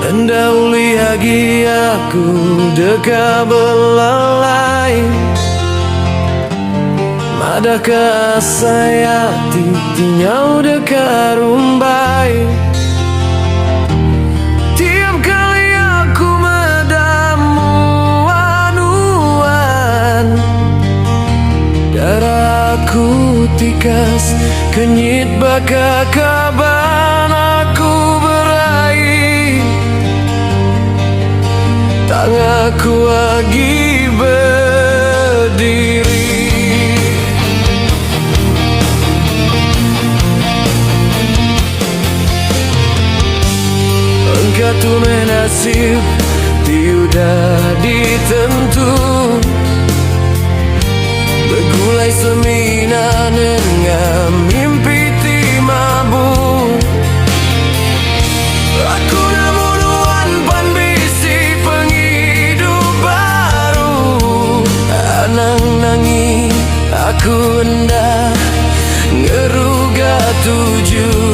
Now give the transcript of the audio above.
Mendahului lagi aku dekat belalai. Madakah saya tinyau dekat rumbai. Tiap kali aku medamu anuan, darahku tikas kenyit baka kaban aku berai. Tanganku lagi berdiri. Engkau tu menasib tiada ditentu, bergulai semina dengan mimpi timamu. Aku namun wan pan bisi penghidup baru. Anang nangi aku hendak ngeruga tuju.